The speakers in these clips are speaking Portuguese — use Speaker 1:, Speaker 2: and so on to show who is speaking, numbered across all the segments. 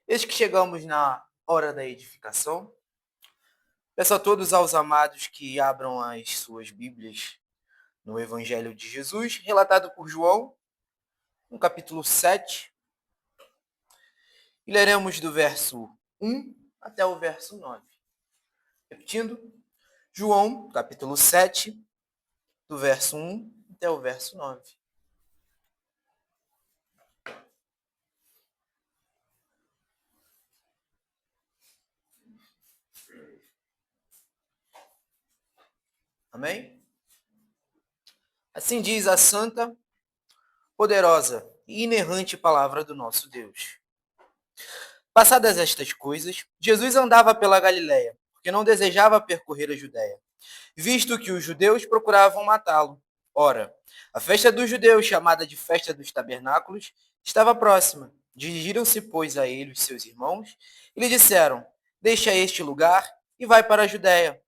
Speaker 1: Eis que chegamos na hora da edificação. Peço a todos aos amados que abram as suas Bíblias no Evangelho de Jesus, relatado por João, no capítulo 7, e leremos do verso 1 até o verso 9. Repetindo, João, capítulo 7, do verso 1 até o verso 9. Amém? Assim diz a santa, poderosa e inerrante palavra do nosso Deus. Passadas estas coisas, Jesus andava pela Galiléia, porque não desejava percorrer a Judéia, visto que os judeus procuravam matá-lo. Ora, a festa dos judeus, chamada de Festa dos Tabernáculos, estava próxima. Dirigiram-se, pois, a ele os seus irmãos, e lhe disseram: Deixa este lugar e vai para a Judéia,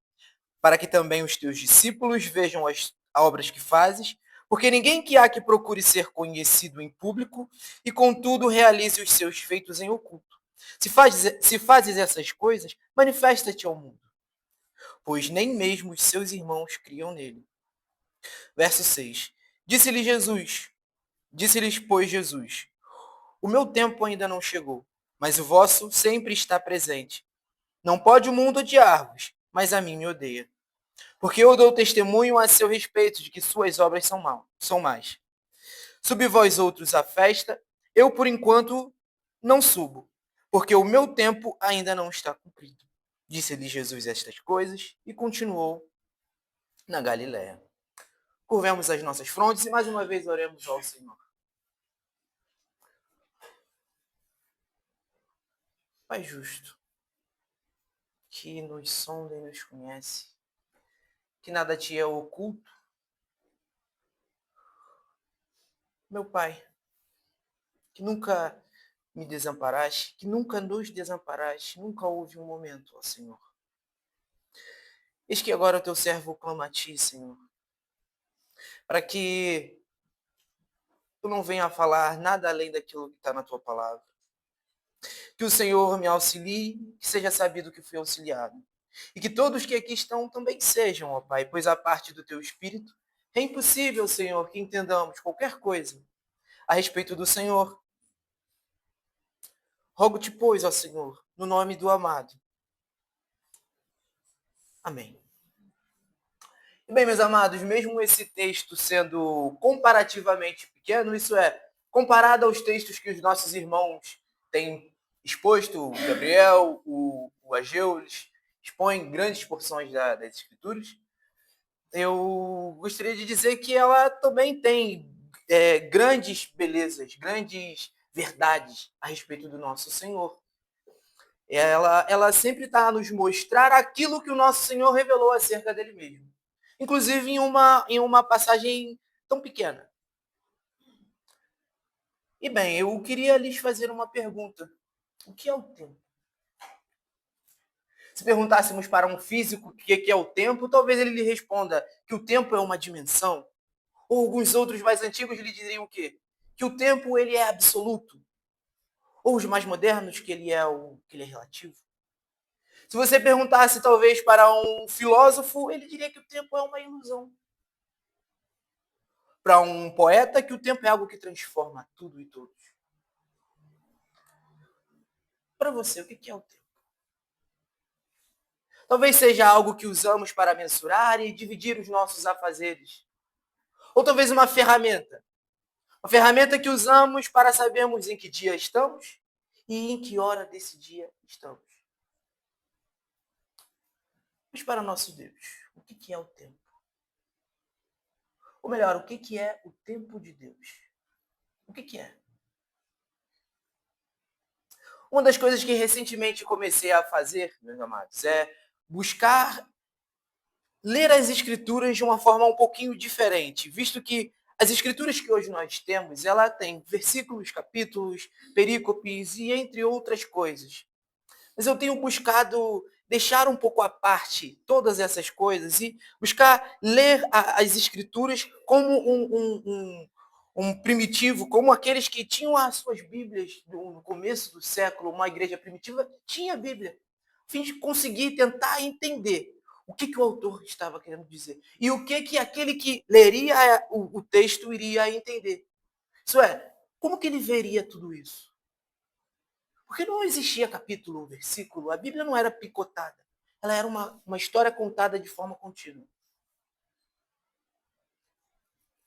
Speaker 1: para que também os teus discípulos vejam as obras que fazes, porque ninguém que há que procure ser conhecido em público e, contudo, realize os seus feitos em oculto. Se fazes essas coisas, manifesta-te ao mundo, pois nem mesmo os seus irmãos criam nele. Verso 6. Disse-lhes, pois, Jesus: O meu tempo ainda não chegou, mas o vosso sempre está presente. Não pode o mundo odiar-vos, mas a mim me odeia. Porque eu dou testemunho a seu respeito de que suas obras são más. Subi vós outros à festa, eu por enquanto não subo, porque o meu tempo ainda não está cumprido. Disse-lhe Jesus estas coisas e continuou na Galiléia. Curvemos as nossas frontes e mais uma vez oremos ao Senhor. Pai justo, que nos sonda e nos conhece, que nada te é oculto. Meu Pai, que nunca me desamparaste, que nunca nos desamparaste, nunca houve um momento, ó Senhor. Eis que agora o teu servo clama a ti, Senhor, para que tu não venha a falar nada além daquilo que está na tua palavra. Que o Senhor me auxilie, que seja sabido que fui auxiliado. E que todos que aqui estão também sejam, ó Pai, pois a parte do teu Espírito é impossível, Senhor, que entendamos qualquer coisa a respeito do Senhor. Rogo-te, pois, ó Senhor, no nome do amado. Amém. E bem, meus amados, mesmo esse texto sendo comparativamente pequeno, isso é, comparado aos textos que os nossos irmãos têm exposto, o Gabriel, o Ageu, eles expõem grandes porções das Escrituras, eu gostaria de dizer que ela também tem grandes belezas, grandes verdades a respeito do nosso Senhor. Ela sempre está a nos mostrar aquilo que o nosso Senhor revelou acerca dele mesmo. Inclusive em uma passagem tão pequena. E bem, eu queria lhes fazer uma pergunta. O que é o tempo? Se perguntássemos para um físico o que é o tempo, talvez ele lhe responda que o tempo é uma dimensão. Ou alguns outros mais antigos lhe diriam o quê? Que o tempo ele é absoluto. Ou os mais modernos que ele é relativo. Se você perguntasse talvez para um filósofo, ele diria que o tempo é uma ilusão. Para um poeta, que o tempo é algo que transforma tudo e todos. Para você, o que é o tempo? Talvez seja algo que usamos para mensurar e dividir os nossos afazeres. Ou talvez uma ferramenta. Uma ferramenta que usamos para sabermos em que dia estamos e em que hora desse dia estamos. Mas para nosso Deus, o que é o tempo? Ou melhor, o que é o tempo de Deus? O que é? Uma das coisas que recentemente comecei a fazer, meus amados, é buscar ler as escrituras de uma forma um pouquinho diferente, visto que as escrituras que hoje nós temos, ela tem versículos, capítulos, perícopes e entre outras coisas. Mas eu tenho buscado deixar um pouco à parte todas essas coisas e buscar ler as escrituras como um primitivo, como aqueles que tinham as suas Bíblias no começo do século, uma igreja primitiva tinha a Bíblia, a fim de conseguir tentar entender o que o autor estava querendo dizer e o que aquele que leria o texto iria entender. Isso é, como que ele veria tudo isso? Porque não existia capítulo, versículo, a Bíblia não era picotada, ela era uma história contada de forma contínua.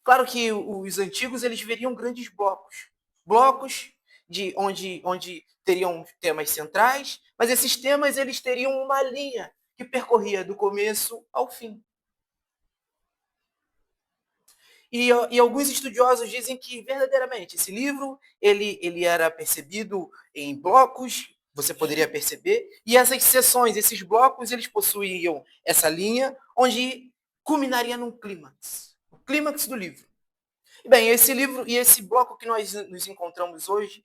Speaker 1: Claro que os antigos eles veriam grandes blocos, blocos de onde teriam temas centrais, mas esses temas eles teriam uma linha que percorria do começo ao fim. E alguns estudiosos dizem que verdadeiramente esse livro ele era percebido em blocos, você poderia perceber, e essas seções, esses blocos, eles possuíam essa linha onde culminaria num clímax, o clímax do livro. Bem, esse livro e esse bloco que nós nos encontramos hoje,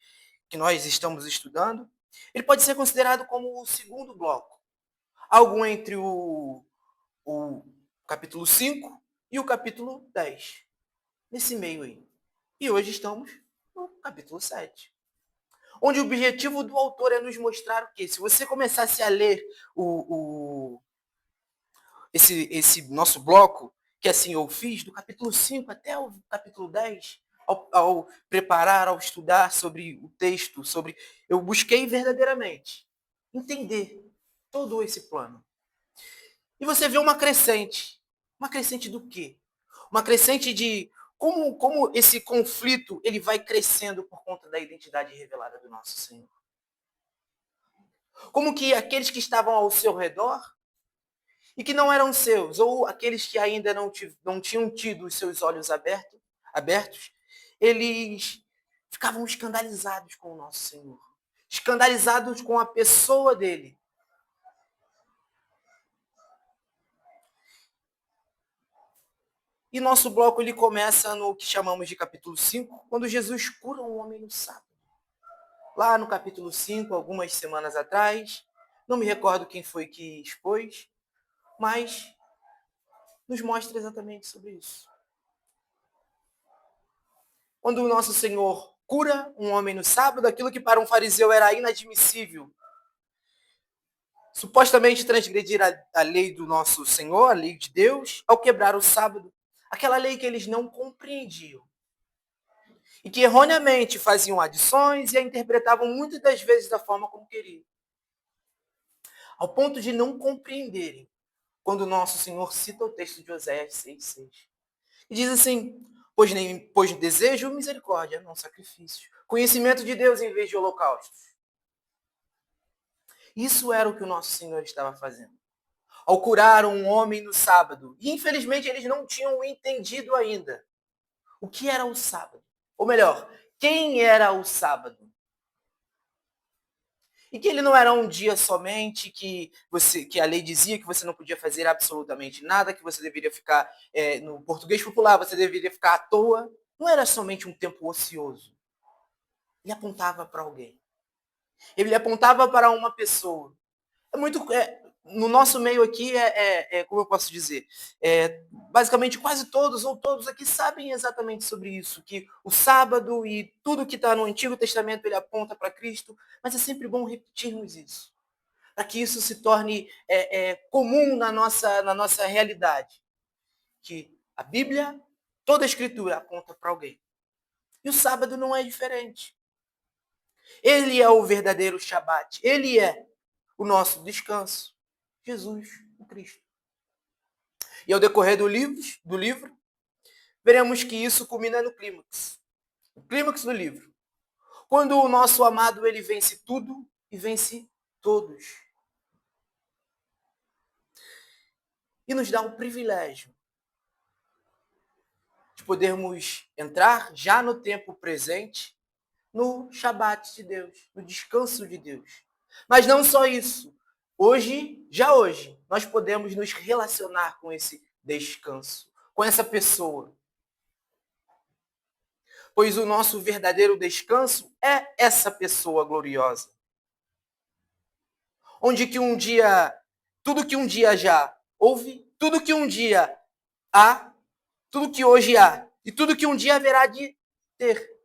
Speaker 1: que nós estamos estudando, ele pode ser considerado como o segundo bloco. Algo entre o capítulo 5 e o capítulo 10. Nesse meio aí. E hoje estamos no capítulo 7. Onde o objetivo do autor é nos mostrar o quê? Se você começasse a ler esse nosso bloco, que assim eu fiz, do capítulo 5 até o capítulo 10, ao preparar, ao estudar sobre o texto, eu busquei verdadeiramente entender todo esse plano. E você vê uma crescente. Uma crescente do quê? Uma crescente de como esse conflito ele vai crescendo por conta da identidade revelada do nosso Senhor. Como que aqueles que estavam ao seu redor e que não eram seus, ou aqueles que ainda não tinham tido os seus olhos abertos, eles ficavam escandalizados com o nosso Senhor, escandalizados com a pessoa dele. E nosso bloco ele começa no que chamamos de capítulo 5, quando Jesus cura um homem no sábado. Lá no capítulo 5, algumas semanas atrás, não me recordo quem foi que expôs, mas nos mostra exatamente sobre isso. Quando o nosso Senhor cura um homem no sábado, aquilo que para um fariseu era inadmissível, supostamente transgredir a lei do nosso Senhor, a lei de Deus, ao quebrar o sábado, aquela lei que eles não compreendiam. E que erroneamente faziam adições e a interpretavam muitas das vezes da forma como queriam. Ao ponto de não compreenderem quando o nosso Senhor cita o texto de Oséias 6,6. E diz assim, pois desejo misericórdia, não sacrifício. Conhecimento de Deus em vez de holocaustos. Isso era o que o nosso Senhor estava fazendo. Ao curar um homem no sábado. E infelizmente eles não tinham entendido ainda o que era o sábado. Ou melhor, quem era o sábado? E que ele não era um dia somente que a lei dizia que você não podia fazer absolutamente nada, que você deveria ficar, no português popular, você deveria ficar à toa. Não era somente um tempo ocioso. Ele apontava para alguém. Ele apontava para uma pessoa. No nosso meio aqui, como eu posso dizer, basicamente quase todos ou todos aqui sabem exatamente sobre isso, que o sábado e tudo que está no Antigo Testamento ele aponta para Cristo, mas é sempre bom repetirmos isso, para que isso se torne comum na nossa realidade, que a Bíblia, toda a Escritura aponta para alguém. E o sábado não é diferente. Ele é o verdadeiro Shabat, ele é o nosso descanso. Jesus, o Cristo. E ao decorrer do livro, veremos que isso culmina no clímax. O clímax do livro. Quando o nosso amado ele vence tudo e vence todos. E nos dá o privilégio de podermos entrar já no tempo presente, no Shabat de Deus, no descanso de Deus. Mas não só isso. Já hoje, nós podemos nos relacionar com esse descanso, com essa pessoa. Pois o nosso verdadeiro descanso é essa pessoa gloriosa. Onde que um dia, tudo que um dia já houve, tudo que um dia há, tudo que hoje há, e tudo que um dia haverá de ter,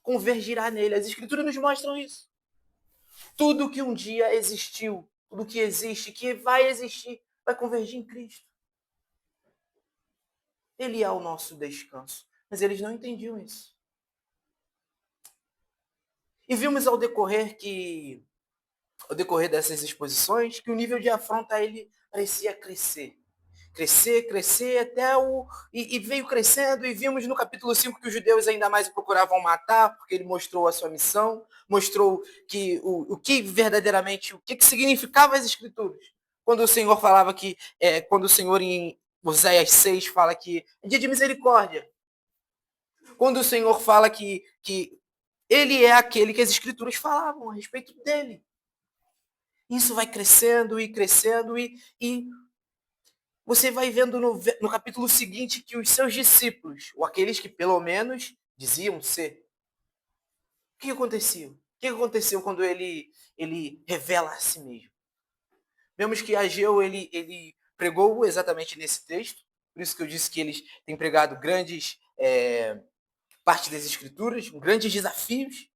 Speaker 1: convergirá nele. As Escrituras nos mostram isso. Tudo que um dia existiu, tudo que existe, que vai existir, vai convergir em Cristo. Ele é o nosso descanso. Mas eles não entendiam isso. E vimos ao decorrer dessas exposições, que o nível de afronta a ele parecia crescer. Crescer, até o... E veio crescendo, e vimos no capítulo 5 que os judeus ainda mais o procuravam matar, porque ele mostrou a sua missão, mostrou que o que verdadeiramente, o que significava as Escrituras. Quando o Senhor falava que, quando o Senhor em Oséias 6 fala que é dia de misericórdia. Quando o Senhor fala que ele é aquele que as Escrituras falavam a respeito dele. Isso vai crescendo e crescendo e você vai vendo no capítulo seguinte que os seus discípulos, ou aqueles que pelo menos diziam ser, o que aconteceu? O que aconteceu quando ele revela a si mesmo? Vemos que Ageu, ele pregou exatamente nesse texto, por isso que eu disse que eles têm pregado grandes partes das Escrituras, grandes desafios,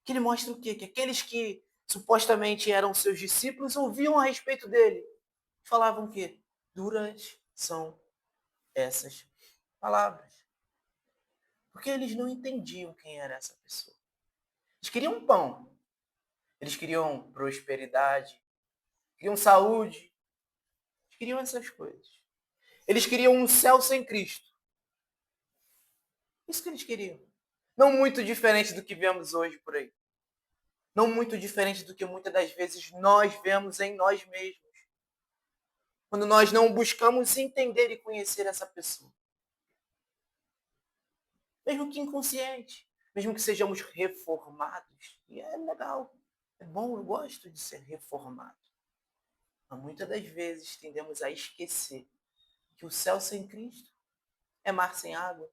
Speaker 1: que ele mostra o quê? Que aqueles que supostamente eram seus discípulos ouviam a respeito dele. Falavam o quê? Duras são essas palavras. Porque eles não entendiam quem era essa pessoa. Eles queriam pão. Eles queriam prosperidade. Queriam saúde. Eles queriam essas coisas. Eles queriam um céu sem Cristo. Isso que eles queriam. Não muito diferente do que vemos hoje por aí. Não muito diferente do que muitas das vezes nós vemos em nós mesmos. Quando nós não buscamos entender e conhecer essa pessoa. Mesmo que inconsciente. Mesmo que sejamos reformados. E é legal. É bom, eu gosto de ser reformado. Mas muitas das vezes tendemos a esquecer que o céu sem Cristo é mar sem água.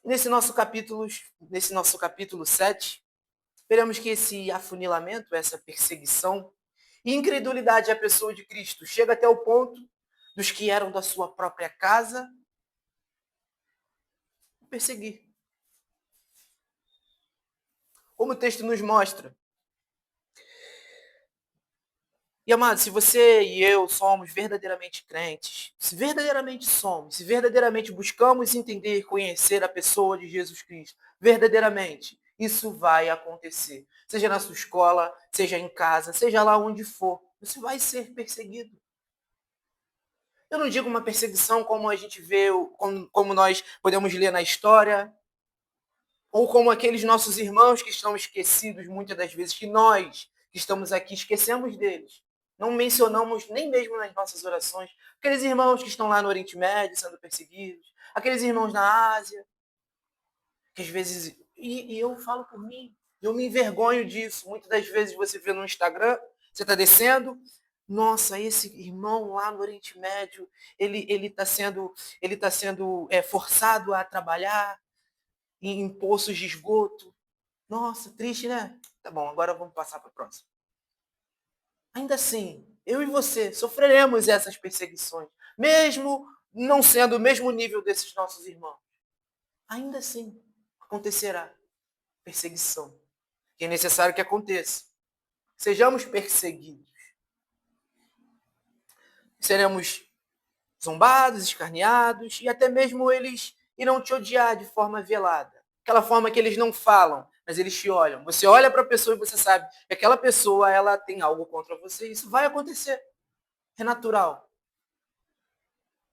Speaker 1: Nesse nosso capítulo 7, veremos que esse afunilamento, essa perseguição e incredulidade à pessoa de Cristo chega até o ponto dos que eram da sua própria casa perseguir. Como o texto nos mostra. E, amado, se você e eu somos verdadeiramente crentes, se verdadeiramente somos, se verdadeiramente buscamos entender e conhecer a pessoa de Jesus Cristo, verdadeiramente, isso vai acontecer. Seja na sua escola, seja em casa, seja lá onde for, você vai ser perseguido. Eu não digo uma perseguição como a gente vê, como nós podemos ler na história, ou como aqueles nossos irmãos que estão esquecidos muitas das vezes, que nós que estamos aqui esquecemos deles. Não mencionamos nem mesmo nas nossas orações. Aqueles irmãos que estão lá no Oriente Médio sendo perseguidos, aqueles irmãos na Ásia, que às vezes... E eu falo por mim, eu me envergonho disso. Muitas das vezes você vê no Instagram, você está descendo, nossa, esse irmão lá no Oriente Médio, ele tá sendo forçado a trabalhar em poços de esgoto. Nossa, triste, né? Tá bom, agora vamos passar para a próxima. Ainda assim, eu e você sofreremos essas perseguições, mesmo não sendo o mesmo nível desses nossos irmãos. Ainda assim, acontecerá perseguição, que é necessário que aconteça. Sejamos perseguidos. Seremos zombados, escarneados, e até mesmo eles irão te odiar de forma velada. Aquela forma que eles não falam, mas eles te olham. Você olha para a pessoa e você sabe que aquela pessoa ela tem algo contra você. Isso vai acontecer. É natural.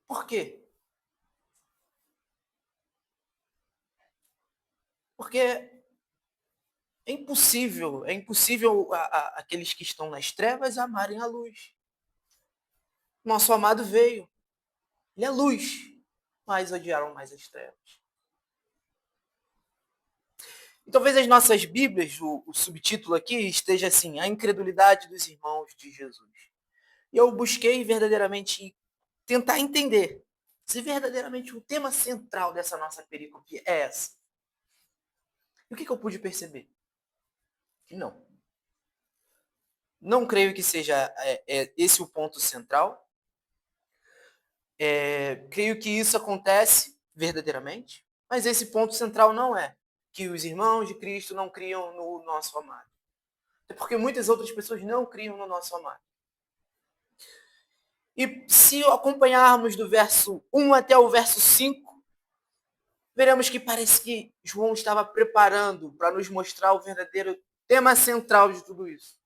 Speaker 1: Por quê? Porque é impossível aqueles que estão nas trevas amarem a luz. Nosso amado veio. Ele é luz, mas odiaram mais as trevas. E talvez as nossas Bíblias, o subtítulo aqui, esteja assim, a incredulidade dos irmãos de Jesus. E eu busquei verdadeiramente tentar entender se verdadeiramente o tema central dessa nossa perícope é essa. E o que eu pude perceber? Que não. Não creio que seja esse o ponto central. Creio que isso acontece verdadeiramente, mas esse ponto central não é que os irmãos de Cristo não criam no nosso amado. É porque muitas outras pessoas não criam no nosso amado. E se acompanharmos do verso 1 até o verso 5, veremos que parece que João estava preparando para nos mostrar o verdadeiro tema central de tudo isso.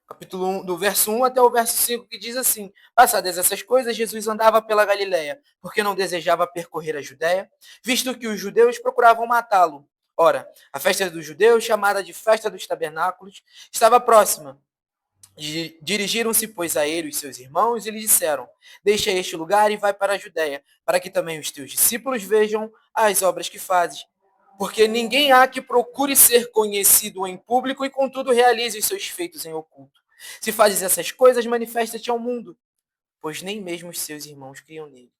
Speaker 1: Capítulo 1, do verso 1 até o verso 5, que diz assim: Passadas essas coisas, Jesus andava pela Galiléia, porque não desejava percorrer a Judéia, visto que os judeus procuravam matá-lo. Ora, a festa dos judeus, chamada de Festa dos Tabernáculos, estava próxima. Dirigiram-se, pois, a ele os seus irmãos e lhe disseram: Deixa este lugar e vai para a Judéia, para que também os teus discípulos vejam as obras que fazes. Porque ninguém há que procure ser conhecido em público e, contudo, realize os seus feitos em oculto. Se fazes essas coisas, manifesta-te ao mundo, pois nem mesmo os seus irmãos criam nele.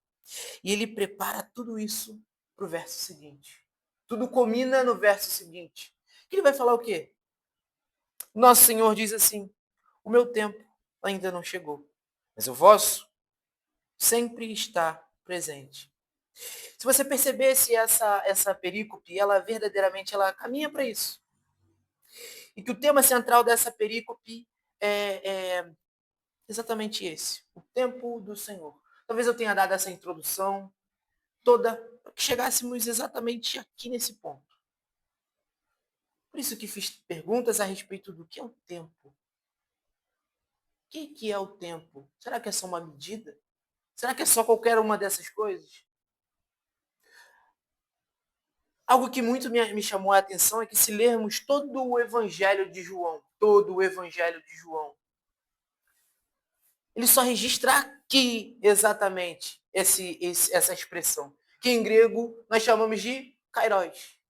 Speaker 1: E ele prepara tudo isso para o verso seguinte. Tudo culmina no verso seguinte. Que ele vai falar o quê? Nosso Senhor diz assim: o meu tempo ainda não chegou, mas o vosso sempre está presente. Se você percebesse essa perícope, ela verdadeiramente ela caminha para isso. E que o tema central dessa perícope é exatamente esse: o tempo do Senhor. Talvez eu tenha dado essa introdução toda para que chegássemos exatamente aqui nesse ponto. Por isso que fiz perguntas a respeito do que é o tempo. O que é o tempo? Será que é só uma medida? Será que é só qualquer uma dessas coisas? Algo que muito me chamou a atenção é que se lermos todo o Evangelho de João, ele só registra aqui exatamente essa expressão, que em grego nós chamamos de kairos.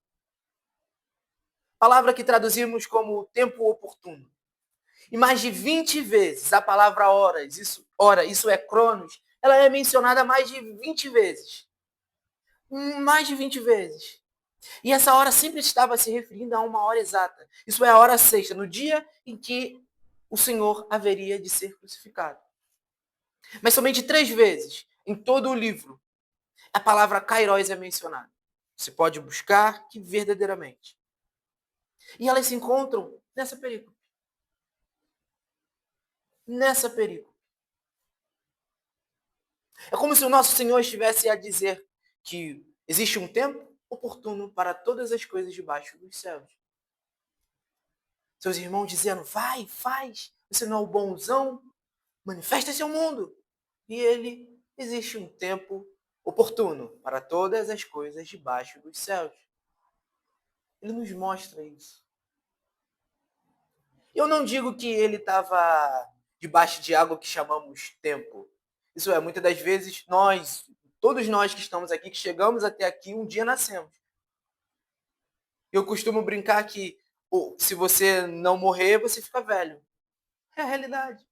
Speaker 1: Palavra que traduzimos como tempo oportuno. E mais de 20 vezes a palavra horas, isso é cronos, ela é mencionada mais de 20 vezes. Mais de 20 vezes. E essa hora sempre estava se referindo a uma hora exata. Isso é a hora sexta, no dia em que o Senhor haveria de ser crucificado. Mas somente 3 vezes em todo o livro a palavra kairos é mencionada. Você pode buscar que verdadeiramente. E elas se encontram nessa perícope. Nessa perícope. É como se o nosso Senhor estivesse a dizer que existe um tempo oportuno para todas as coisas debaixo dos céus. Seus irmãos dizendo: vai, faz, você não é o bonzão, manifesta-se ao mundo. E ele, existe um tempo oportuno para todas as coisas debaixo dos céus. Ele nos mostra isso. Eu não digo que ele estava debaixo de algo que chamamos tempo. Isso é, muitas das vezes todos nós que estamos aqui, que chegamos até aqui, um dia nascemos. Eu costumo brincar que se você não morrer, você fica velho. É a realidade.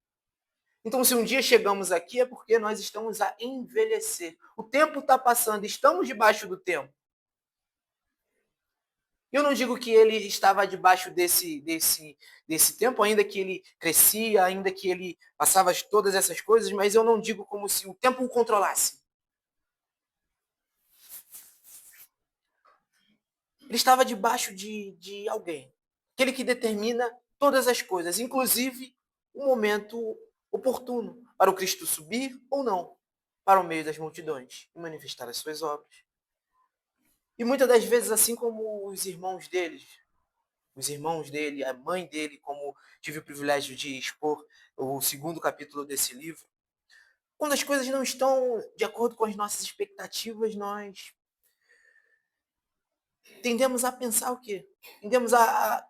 Speaker 1: Então, se um dia chegamos aqui, é porque nós estamos a envelhecer. O tempo está passando, estamos debaixo do tempo. Eu não digo que ele estava debaixo desse tempo, ainda que ele crescia, ainda que ele passava todas essas coisas, mas eu não digo como se o tempo o controlasse. Ele estava debaixo de alguém. Aquele que determina todas as coisas, inclusive o momento oportuno para o Cristo subir ou não para o meio das multidões e manifestar as suas obras. E muitas das vezes, assim como os irmãos dele, a mãe dele, como tive o privilégio de expor o segundo capítulo desse livro, quando as coisas não estão de acordo com as nossas expectativas, nós tendemos a pensar o quê? Tendemos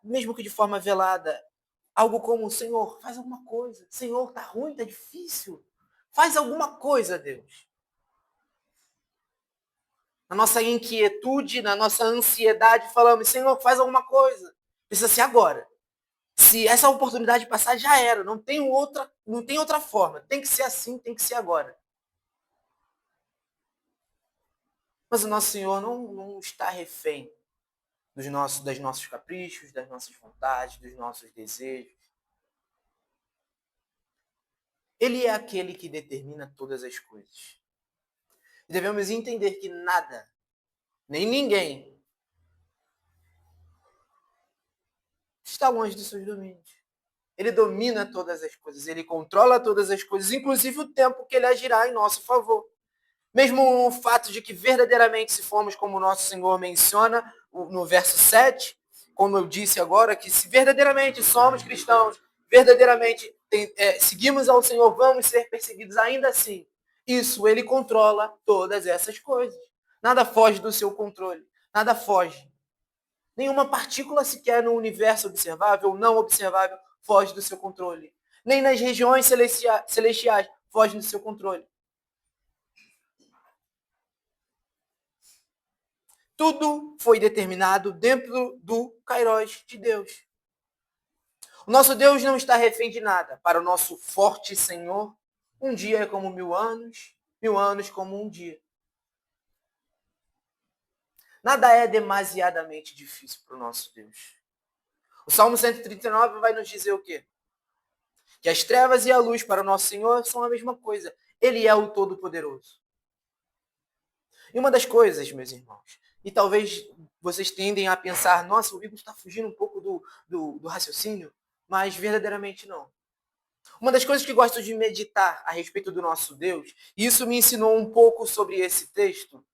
Speaker 1: mesmo que de forma velada, algo como: Senhor, faz alguma coisa. Senhor, tá ruim, tá difícil. Faz alguma coisa, Deus. Na nossa inquietude, na nossa ansiedade, falamos: Senhor, faz alguma coisa. Precisa ser agora. Se essa oportunidade passar, já era. Não tem outra forma. Tem que ser assim, tem que ser agora. Mas o nosso Senhor não está refém dos nossos caprichos, das nossas vontades, dos nossos desejos. Ele é aquele que determina todas as coisas. E devemos entender que nada, nem ninguém, está longe dos seus domínios. Ele domina todas as coisas, ele controla todas as coisas, inclusive o tempo que ele agirá em nosso favor. Mesmo o fato de que verdadeiramente, se formos como o nosso Senhor menciona no verso 7, como eu disse agora, que se verdadeiramente somos cristãos, verdadeiramente seguimos ao Senhor, vamos ser perseguidos ainda assim. Isso, ele controla todas essas coisas. Nada foge do seu controle, nada foge. Nenhuma partícula sequer no universo observável ou não observável foge do seu controle. Nem nas regiões celestiais foge do seu controle. Tudo foi determinado dentro do Kairos de Deus. O nosso Deus não está refém de nada. Para o nosso forte Senhor, um dia é como 1000 anos como um dia. Nada é demasiadamente difícil para o nosso Deus. O Salmo 139 vai nos dizer o quê? Que as trevas e a luz para o nosso Senhor são a mesma coisa. Ele é o Todo-Poderoso. E uma das coisas, meus irmãos, e talvez vocês tendem a pensar, nossa, o Igor está fugindo um pouco do raciocínio, mas verdadeiramente não. Uma das coisas que gosto de meditar a respeito do nosso Deus, e isso me ensinou um pouco sobre esse texto,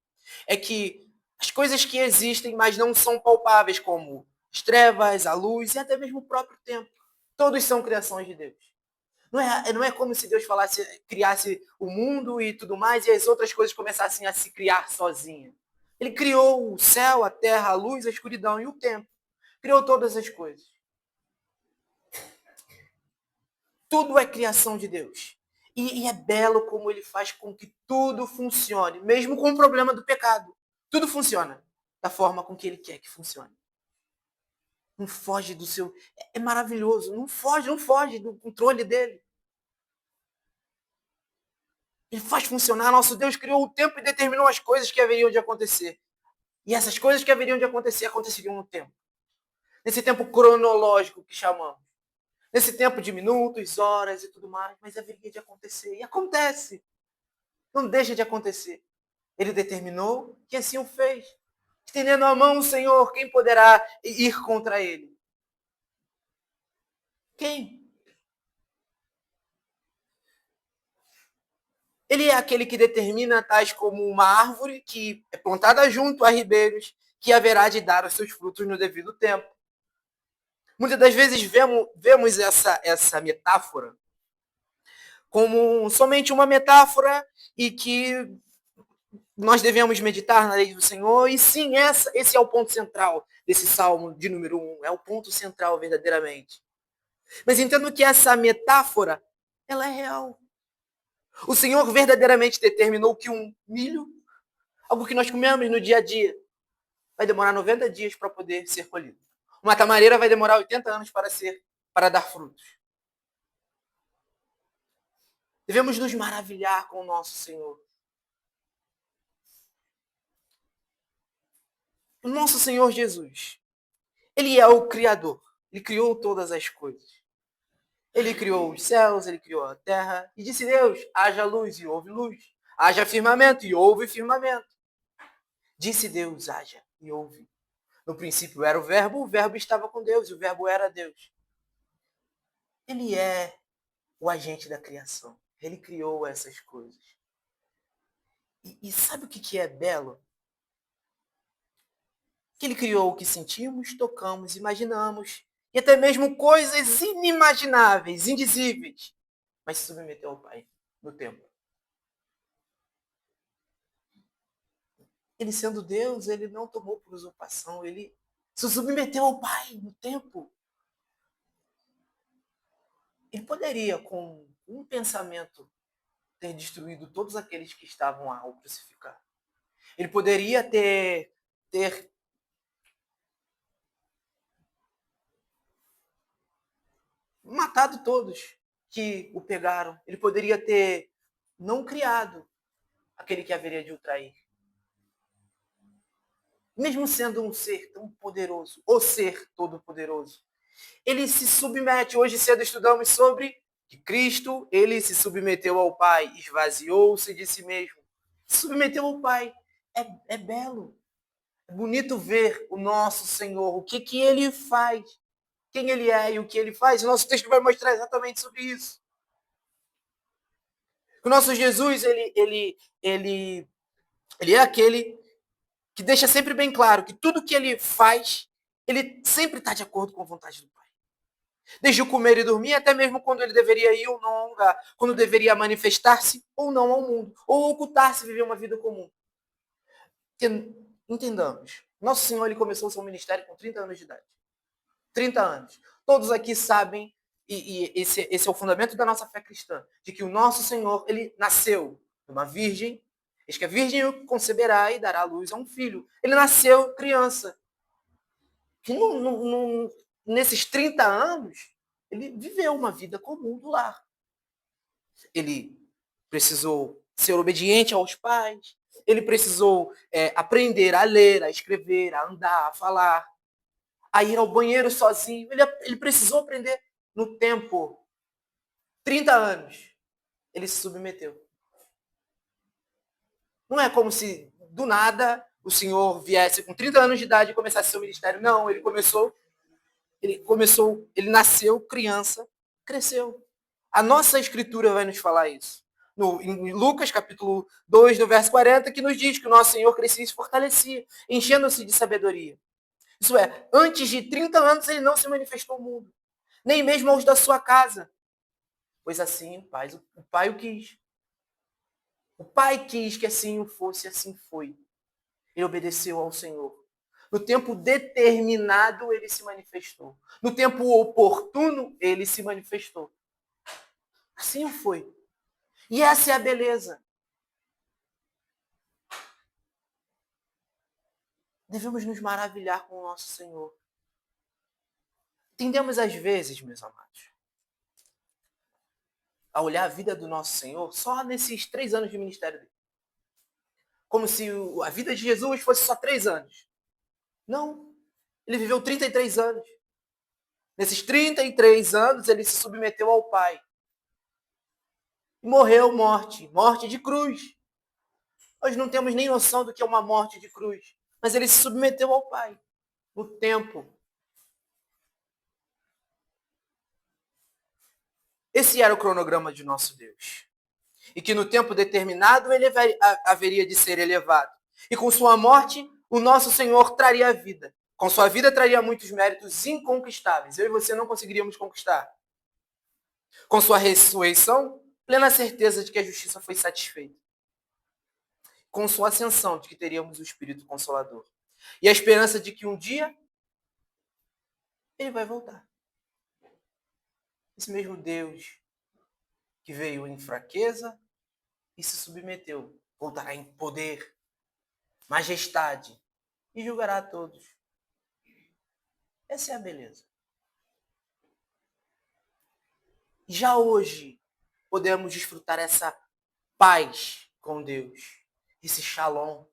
Speaker 1: é que as coisas que existem, mas não são palpáveis, como as trevas, a luz e até mesmo o próprio tempo, todos são criações de Deus. Não é como se Deus criasse o mundo e tudo mais, e as outras coisas começassem a se criar sozinha. Ele criou o céu, a terra, a luz, a escuridão e o tempo. Criou todas as coisas. Tudo é criação de Deus. E é belo como ele faz com que tudo funcione, mesmo com o problema do pecado. Tudo funciona da forma com que ele quer que funcione. Não foge do seu... É maravilhoso. Não foge do controle dele. Ele faz funcionar. Nosso Deus criou o tempo e determinou as coisas que haveriam de acontecer. E essas coisas que haveriam de acontecer, aconteceriam no tempo. Nesse tempo cronológico que chamamos. Nesse tempo de minutos, horas e tudo mais. Mas haveria de acontecer. E acontece. Não deixa de acontecer. Ele determinou que assim o fez. Estendendo a mão, Senhor, quem poderá ir contra ele? Quem? Ele é aquele que determina tais como uma árvore que é plantada junto a ribeiros, que haverá de dar os seus frutos no devido tempo. Muitas das vezes vemos essa metáfora como somente uma metáfora e que nós devemos meditar na lei do Senhor. E sim, esse é o ponto central desse Salmo de número 1. É o ponto central verdadeiramente. Mas entendo que essa metáfora, ela é real. O Senhor verdadeiramente determinou que um milho, algo que nós comemos no dia a dia, vai demorar 90 dias para poder ser colhido. Uma tamareira vai demorar 80 anos para dar frutos. Devemos nos maravilhar com o nosso Senhor. O nosso Senhor Jesus, ele é o Criador. Ele criou todas as coisas. Ele criou os céus, ele criou a terra. E disse Deus, haja luz e houve luz. Haja firmamento e houve firmamento. Disse Deus, haja e houve. No princípio era o verbo estava com Deus e o verbo era Deus. Ele é o agente da criação. Ele criou essas coisas. E sabe o que é belo? Que ele criou o que sentimos, tocamos, imaginamos, e até mesmo coisas inimagináveis, indizíveis, mas se submeteu ao Pai no tempo. Ele sendo Deus, ele não tomou por usurpação, ele se submeteu ao Pai no tempo. Ele poderia, com um pensamento, ter destruído todos aqueles que estavam ao crucificar. Ele poderia ter matado todos que o pegaram. Ele poderia ter não criado aquele que haveria de o trair. Mesmo sendo um ser tão poderoso, o ser todo-poderoso, ele se submete. Hoje cedo estudamos sobre Que Cristo, ele se submeteu ao Pai, esvaziou-se de si mesmo. Se submeteu ao Pai. É belo. É bonito ver o nosso Senhor, o que ele faz, quem ele é e o que ele faz. O nosso texto vai mostrar exatamente sobre isso. O nosso Jesus, ele é aquele que deixa sempre bem claro que tudo que ele faz, ele sempre está de acordo com a vontade do Pai. Desde o comer e dormir, até mesmo quando ele deveria ir ou não a um lugar, quando deveria manifestar-se ou não ao mundo, ou ocultar-se e viver uma vida comum. Entendamos, nosso Senhor ele começou o seu ministério com 30 anos de idade. 30 anos. Todos aqui sabem, e esse é o fundamento da nossa fé cristã, de que o nosso Senhor, ele nasceu de uma virgem, diz que a virgem conceberá e dará à luz a um filho. Ele nasceu criança. Que nesses 30 anos, ele viveu uma vida comum do lar. Ele precisou ser obediente aos pais, ele precisou aprender a ler, a escrever, a andar, a falar, a ir ao banheiro sozinho. Ele precisou aprender no tempo. 30 anos. Ele se submeteu. Não é como se, do nada, o Senhor viesse com 30 anos de idade e começasse seu ministério. Não, ele nasceu criança, cresceu. A nossa escritura vai nos falar isso. Em Lucas, capítulo 2, no verso 40, que nos diz que o nosso Senhor crescia e se fortalecia, enchendo-se de sabedoria. Isso é, antes de 30 anos ele não se manifestou ao mundo, nem mesmo aos da sua casa. Pois assim o Pai o quis. O Pai quis que assim fosse, assim foi. Ele obedeceu ao Senhor. No tempo determinado, ele se manifestou. No tempo oportuno, ele se manifestou. Assim foi. E essa é a beleza. Devemos nos maravilhar com o nosso Senhor. Entendemos às vezes, meus amados, a olhar a vida do nosso Senhor só nesses 3 anos de ministério dele. Como se a vida de Jesus fosse só 3 anos. Não. Ele viveu 33 anos. Nesses 33 anos, ele se submeteu ao Pai. E morreu morte de cruz. Nós não temos nem noção do que é uma morte de cruz. Mas ele se submeteu ao Pai. No tempo. Esse era o cronograma de nosso Deus. E que no tempo determinado ele haveria de ser elevado. E com sua morte, o nosso Senhor traria a vida. Com sua vida traria muitos méritos inconquistáveis. Eu e você não conseguiríamos conquistar. Com sua ressurreição, plena certeza de que a justiça foi satisfeita. Com sua ascensão, de que teríamos o Espírito Consolador. E a esperança de que um dia ele vai voltar. Esse mesmo Deus que veio em fraqueza e se submeteu, voltará em poder, majestade e julgará a todos. Essa é a beleza. Já hoje podemos desfrutar essa paz com Deus, esse shalom.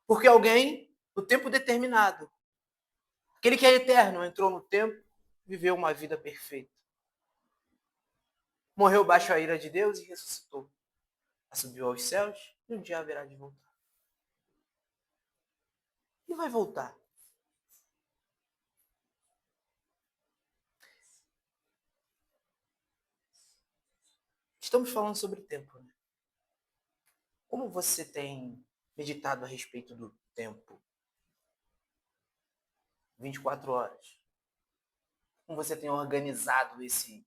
Speaker 1: Porque alguém, no tempo determinado, aquele que é eterno, entrou no tempo, viveu uma vida perfeita. Morreu baixo a ira de Deus e ressuscitou. Subiu aos céus e um dia haverá de voltar. E vai voltar. Estamos falando sobre tempo, né? Como você tem meditado a respeito do tempo? 24 horas. Como você tem organizado esse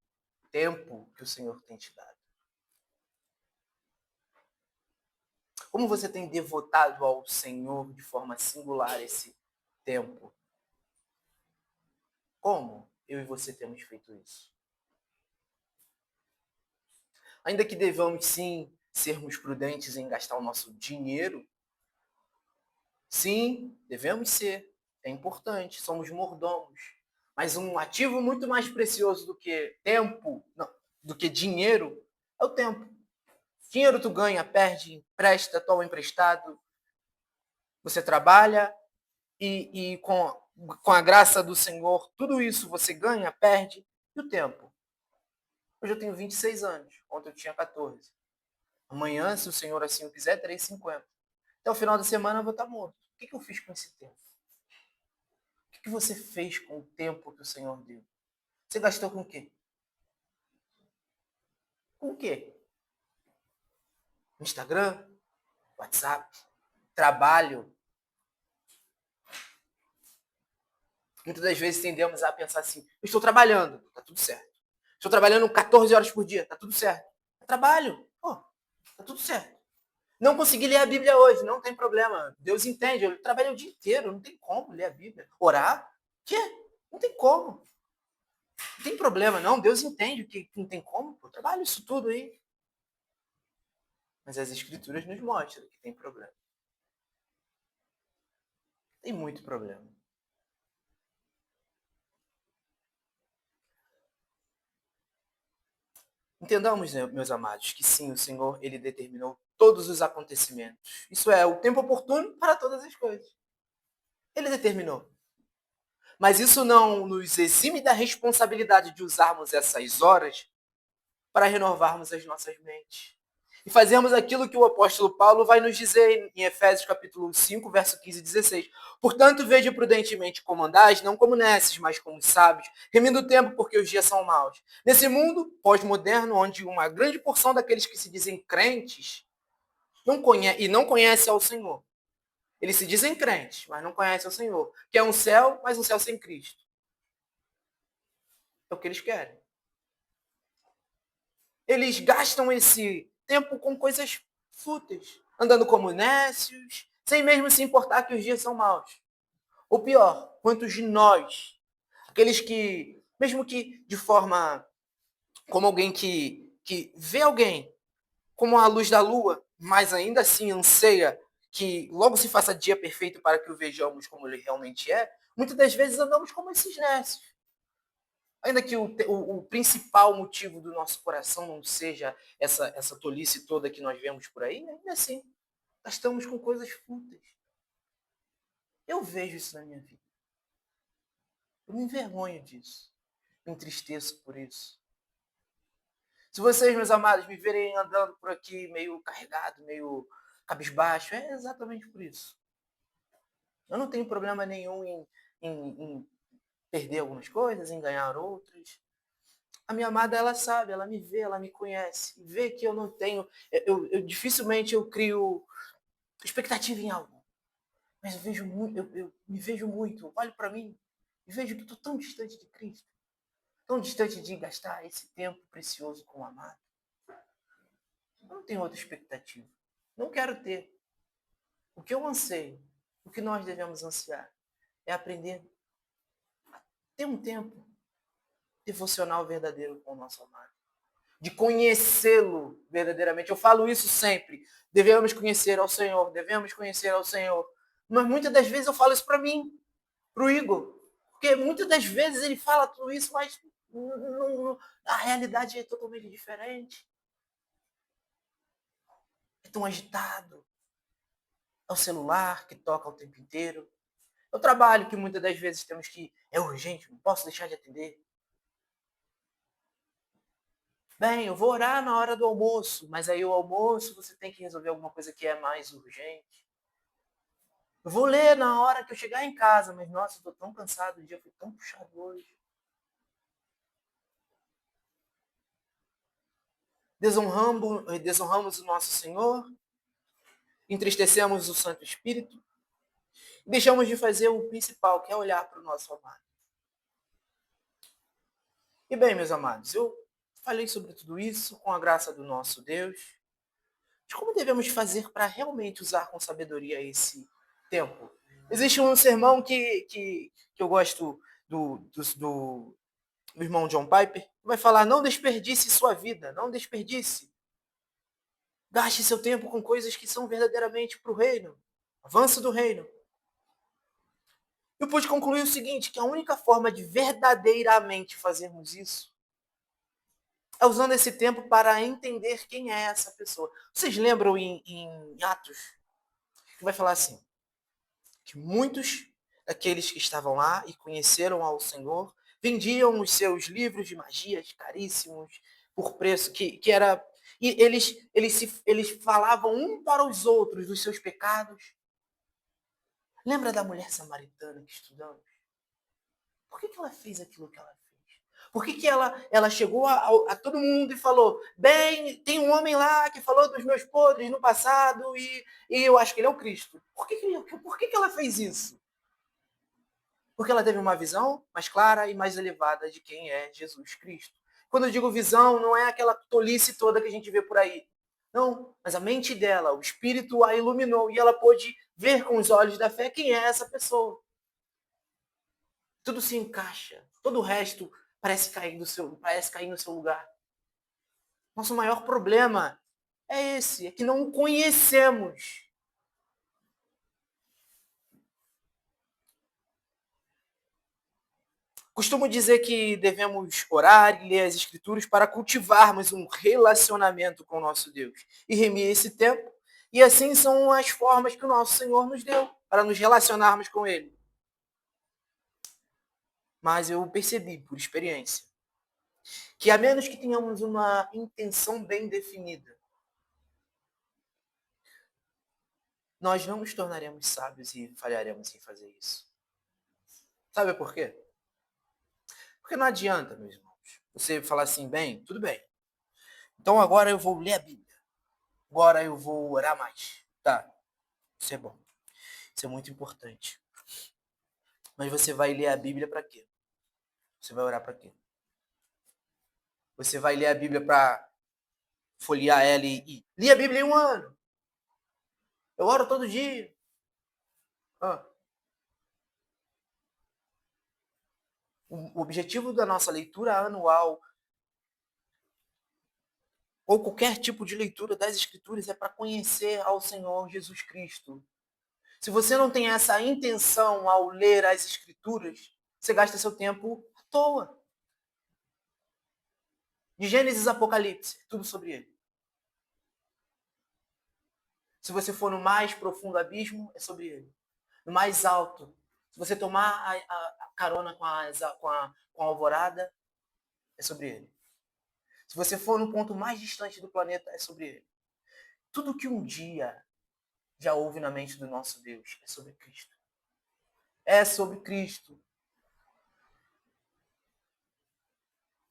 Speaker 1: tempo que o Senhor tem te dado? Como você tem devotado ao Senhor de forma singular esse tempo? Como eu e você temos feito isso? Ainda que devamos, sim, sermos prudentes em gastar o nosso dinheiro, sim, devemos ser. É importante, somos mordomos. Mas um ativo muito mais precioso do que tempo, não, do que dinheiro, é o tempo. Dinheiro tu ganha, perde, empresta, toma emprestado. Você trabalha e com a graça do Senhor, tudo isso você ganha, perde. E o tempo? Hoje eu tenho 26 anos. Ontem eu tinha 14. Amanhã, se o Senhor assim o quiser, terei 50. Até o final da semana eu vou estar morto. O que eu fiz com esse tempo? O que você fez com o tempo que o Senhor deu? Você gastou com o quê? Com o quê? Instagram? WhatsApp? Trabalho? Muitas das vezes tendemos a pensar assim, eu estou trabalhando, tá tudo certo. Estou trabalhando 14 horas por dia, tá tudo certo. É trabalho, pô, tá tudo certo. Não consegui ler a Bíblia hoje, não tem problema. Deus entende, eu trabalhei o dia inteiro, não tem como ler a Bíblia. Orar? Quê? Não tem como. Não tem problema, não. Deus entende que não tem como. Eu trabalho isso tudo aí. Mas as Escrituras nos mostram que tem problema. Tem muito problema. Entendamos, né, meus amados, que sim, o Senhor, ele determinou todos os acontecimentos. Isso é, o tempo oportuno para todas as coisas. Ele determinou. Mas isso não nos exime da responsabilidade de usarmos essas horas para renovarmos as nossas mentes. E fazermos aquilo que o apóstolo Paulo vai nos dizer em Efésios capítulo 5, verso 15 e 16. Portanto, veja prudentemente como andais, não como nesses, mas como sábios, remindo o tempo porque os dias são maus. Nesse mundo pós-moderno, onde uma grande porção daqueles que se dizem crentes não conhece ao Senhor. Eles se dizem crentes, mas não conhecem ao Senhor. Que é um céu, mas um céu sem Cristo. É o que eles querem. Eles gastam esse tempo com coisas fúteis, andando como nécios, sem mesmo se importar que os dias são maus. Ou pior, quantos de nós, aqueles que, mesmo que de forma como alguém que vê alguém como a luz da lua, mas ainda assim anseia que logo se faça dia perfeito para que o vejamos como ele realmente é, muitas das vezes andamos como esses nécios. Ainda que o principal motivo do nosso coração não seja essa tolice toda que nós vemos por aí, ainda assim, gastamos com coisas fúteis. Eu vejo isso na minha vida. Eu me envergonho disso. Me entristeço por isso. Se vocês, meus amados, me verem andando por aqui meio carregado, meio cabisbaixo, é exatamente por isso. Eu não tenho problema nenhum em perder algumas coisas, em ganhar outras. A minha amada, ela sabe, ela me vê, ela me conhece. Vê que eu não tenho... dificilmente eu crio expectativa em algo. Mas eu vejo muito, eu me vejo muito, olho para mim e vejo que estou tão distante de Cristo. Tão distante de gastar esse tempo precioso com o amado. Eu não tenho outra expectativa. Não quero ter. O que eu anseio, o que nós devemos ansiar, é aprender a ter um tempo devocional verdadeiro com o nosso amado. De conhecê-lo verdadeiramente. Eu falo isso sempre. Devemos conhecer ao Senhor, devemos conhecer ao Senhor. Mas muitas das vezes eu falo isso para mim, para o Igor. Porque muitas das vezes ele fala tudo isso, mas a realidade é totalmente diferente. É tão agitado. É o celular que toca o tempo inteiro. É o trabalho que muitas das vezes temos que... É urgente, não posso deixar de atender. Bem, eu vou orar na hora do almoço, mas aí o almoço você tem que resolver alguma coisa que é mais urgente. Eu vou ler na hora que eu chegar em casa, mas nossa, eu tô tão cansado, o dia foi tão puxado hoje. Desonramos o nosso Senhor, entristecemos o Santo Espírito e deixamos de fazer o principal, que é olhar para o nosso amado. E bem, meus amados, eu falei sobre tudo isso com a graça do nosso Deus, de como devemos fazer para realmente usar com sabedoria esse tempo. Existe um sermão que eu gosto do irmão John Piper, que vai falar: não desperdice sua vida, não desperdice. Gaste seu tempo com coisas que são verdadeiramente para o reino, avanço do reino. Eu pude concluir o seguinte, que a única forma de verdadeiramente fazermos isso é usando esse tempo para entender quem é essa pessoa. Vocês lembram em Atos, que vai falar assim, que muitos daqueles que estavam lá e conheceram ao Senhor vendiam os seus livros de magias caríssimos, por preço, que era... E eles falavam um para os outros dos seus pecados. Lembra da mulher samaritana que estudamos? Por que ela fez aquilo que ela fez? Por que ela chegou a todo mundo e falou: bem, tem um homem lá que falou dos meus podres no passado e eu acho que ele é o Cristo. Por que ela fez isso? Porque ela teve uma visão mais clara e mais elevada de quem é Jesus Cristo. Quando eu digo visão, não é aquela tolice toda que a gente vê por aí. Não, mas a mente dela, o Espírito a iluminou e ela pôde ver com os olhos da fé quem é essa pessoa. Tudo se encaixa. Todo o resto parece cair no seu lugar. Nosso maior problema é esse, é que não o conhecemos. Costumo dizer que devemos orar e ler as Escrituras para cultivarmos um relacionamento com o nosso Deus e remir esse tempo. E assim são as formas que o nosso Senhor nos deu para nos relacionarmos com Ele. Mas eu percebi, por experiência, que a menos que tenhamos uma intenção bem definida, nós não nos tornaremos sábios e falharemos em fazer isso. Sabe por quê? Porque não adianta, meus irmãos, você falar assim, bem, tudo bem. Então agora eu vou ler a Bíblia. Agora eu vou orar mais. Tá, isso é bom. Isso é muito importante. Mas você vai ler a Bíblia para quê? Você vai orar para quê? Você vai ler a Bíblia para folhear ela e ler a Bíblia em um ano. Eu oro todo dia. Ah. O objetivo da nossa leitura anual ou qualquer tipo de leitura das Escrituras é para conhecer ao Senhor Jesus Cristo. Se você não tem essa intenção ao ler as Escrituras, você gasta seu tempo à toa. De Gênesis a Apocalipse, tudo sobre ele. Se você for no mais profundo abismo, é sobre ele. No mais alto, se você tomar a carona com a alvorada, é sobre ele. Se você for no ponto mais distante do planeta, é sobre ele. Tudo que um dia já houve na mente do nosso Deus é sobre Cristo. É sobre Cristo.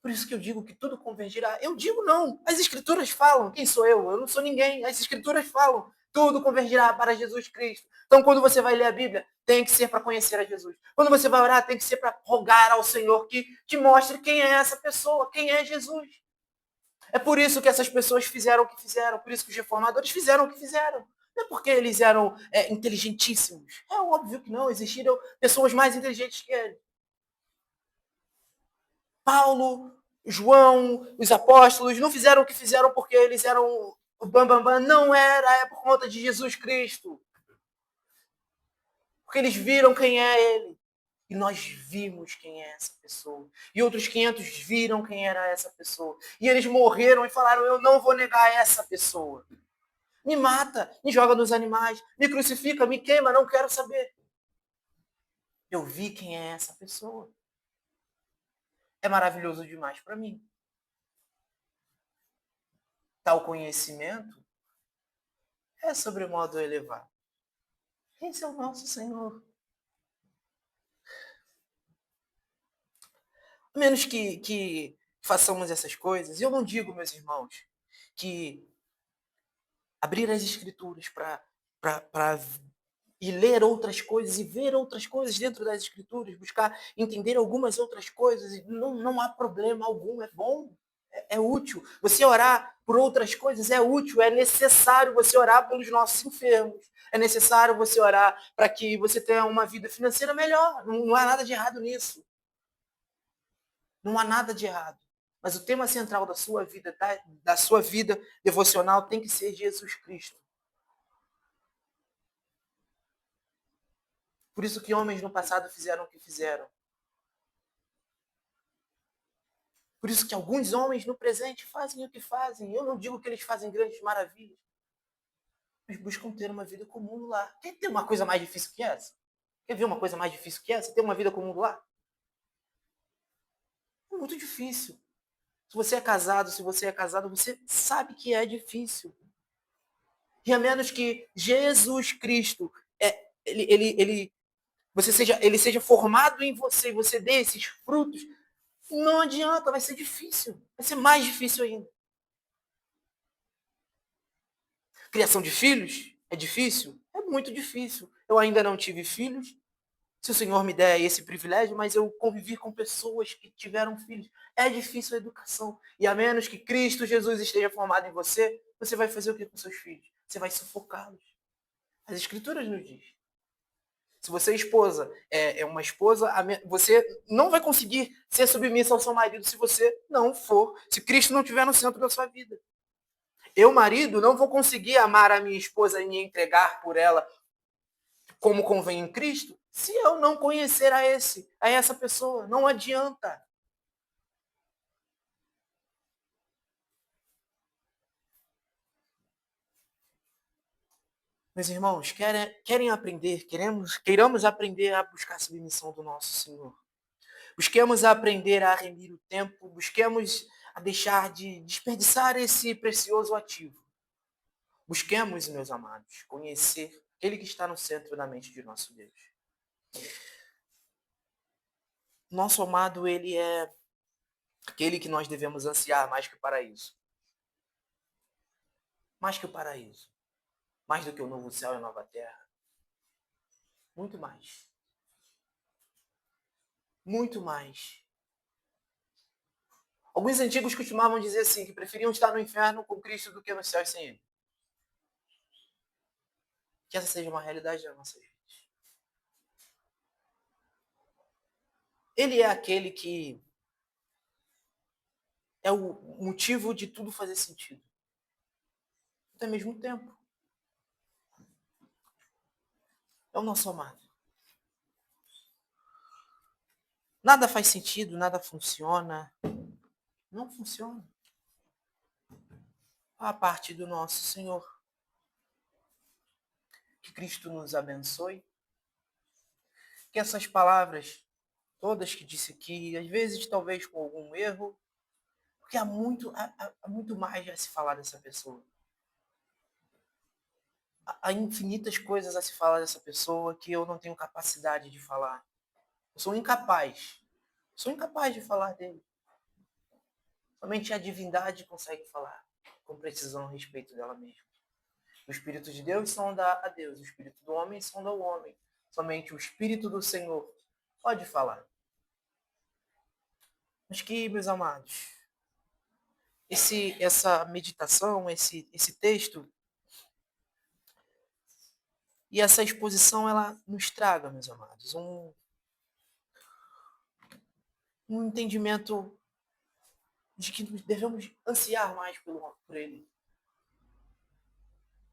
Speaker 1: Por isso que eu digo que tudo convergirá. Eu digo não. As Escrituras falam. Quem sou eu? Eu não sou ninguém. As Escrituras falam. Tudo convergirá para Jesus Cristo. Então, quando você vai ler a Bíblia, tem que ser para conhecer a Jesus. Quando você vai orar, tem que ser para rogar ao Senhor que te mostre quem é essa pessoa, quem é Jesus. É por isso que essas pessoas fizeram o que fizeram. Por isso que os reformadores fizeram o que fizeram. Não é porque eles eram inteligentíssimos. É óbvio que não. Existiram pessoas mais inteligentes que eles. Paulo, João, os apóstolos não fizeram o que fizeram porque eles eram o bambambam. Não era, é por conta de Jesus Cristo. Porque eles viram quem é ele. E nós vimos quem é essa pessoa. E outros 500 viram quem era essa pessoa. E eles morreram e falaram, eu não vou negar essa pessoa. Me mata, me joga nos animais, me crucifica, me queima, não quero saber. Eu vi quem é essa pessoa. É maravilhoso demais para mim. Tal conhecimento é sobremodo elevado. Esse é o nosso Senhor. A menos que façamos essas coisas, e eu não digo, meus irmãos, que abrir as Escrituras para e ler outras coisas e ver outras coisas dentro das Escrituras, buscar entender algumas outras coisas, não há problema algum, é bom, é útil. Você orar por outras coisas é útil, é necessário você orar pelos nossos enfermos, é necessário você orar para que você tenha uma vida financeira melhor, não há nada de errado nisso. Não há nada de errado. Mas o tema central da sua vida, da sua vida devocional, tem que ser Jesus Cristo. Por isso que homens no passado fizeram o que fizeram. Por isso que alguns homens no presente fazem o que fazem. Eu não digo que eles fazem grandes maravilhas, mas buscam ter uma vida comum lá. Quer ter uma coisa mais difícil que essa? Quer ver uma coisa mais difícil que essa? Ter uma vida comum lá? É muito difícil. Se você é casado, se você é casada, você sabe que é difícil. E a menos que Jesus Cristo ele seja formado em você e você dê esses frutos, não adianta, vai ser difícil. Vai ser mais difícil ainda. Criação de filhos é difícil? É muito difícil. Eu ainda não tive filhos. Se o Senhor me der esse privilégio, mas eu convivi com pessoas que tiveram filhos. É difícil a educação. E a menos que Cristo Jesus esteja formado em você, você vai fazer o que com seus filhos? Você vai sufocá-los. As Escrituras nos diz. Se você é esposa, é uma esposa, você não vai conseguir ser submissa ao seu marido se você não for, se Cristo não estiver no centro da sua vida. Eu, marido, não vou conseguir amar a minha esposa e me entregar por ela como convém em Cristo, se eu não conhecer a essa pessoa. Não adianta. Meus irmãos, querem aprender, queiramos aprender a buscar a submissão do nosso Senhor. Busquemos aprender a remir o tempo, busquemos a deixar de desperdiçar esse precioso ativo. Busquemos, meus amados, conhecer aquele que está no centro da mente de nosso Deus. Nosso amado, ele é aquele que nós devemos ansiar mais que o paraíso. Mais que o paraíso. Mais do que o novo céu e a nova terra. Muito mais. Muito mais. Alguns antigos costumavam dizer assim, que preferiam estar no inferno com Cristo do que no céu sem Ele. Que essa seja uma realidade da nossa vida. Ele é aquele que é o motivo de tudo fazer sentido. Até mesmo tempo. É o nosso amado. Nada faz sentido, nada funciona. Não funciona. A parte do nosso Senhor. Que Cristo nos abençoe. Que essas palavras, todas que disse aqui, às vezes talvez com algum erro, porque há muito mais a se falar dessa pessoa. Há infinitas coisas a se falar dessa pessoa que eu não tenho capacidade de falar. Eu sou incapaz. Sou incapaz de falar dele. Somente a divindade consegue falar com precisão a respeito dela mesma. O Espírito de Deus sonda a Deus, o Espírito do homem sonda o homem. Somente o Espírito do Senhor pode falar. Mas que, meus amados, essa meditação, esse texto e essa exposição, ela nos traga, meus amados, um entendimento de que devemos ansiar mais por ele.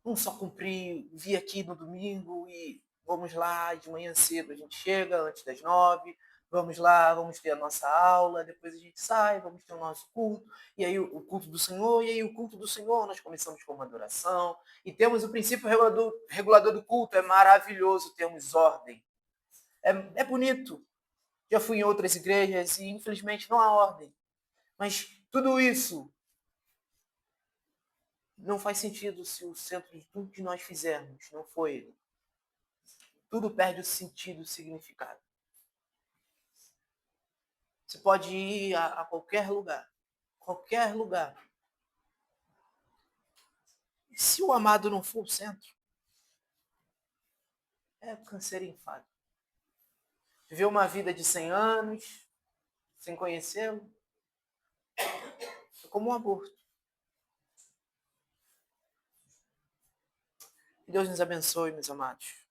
Speaker 1: Não só cumprir, vir aqui no domingo e vamos lá, de manhã cedo a gente chega, antes das 9, vamos lá, vamos ter a nossa aula, depois a gente sai, vamos ter o nosso culto, e aí o culto do Senhor, e aí o culto do Senhor nós começamos com uma adoração, e temos o princípio regulador do culto, é maravilhoso, temos ordem. É bonito. Já fui em outras igrejas e infelizmente não há ordem. Mas tudo isso não faz sentido se o centro de tudo que nós fizermos não for ele. Tudo perde o sentido, o significado. Você pode ir a qualquer lugar. Qualquer lugar. E se o amado não for o centro, é câncer e enfado. Viver uma vida de 100 anos, sem conhecê-lo, é como um aborto. Que Deus nos abençoe, meus amados.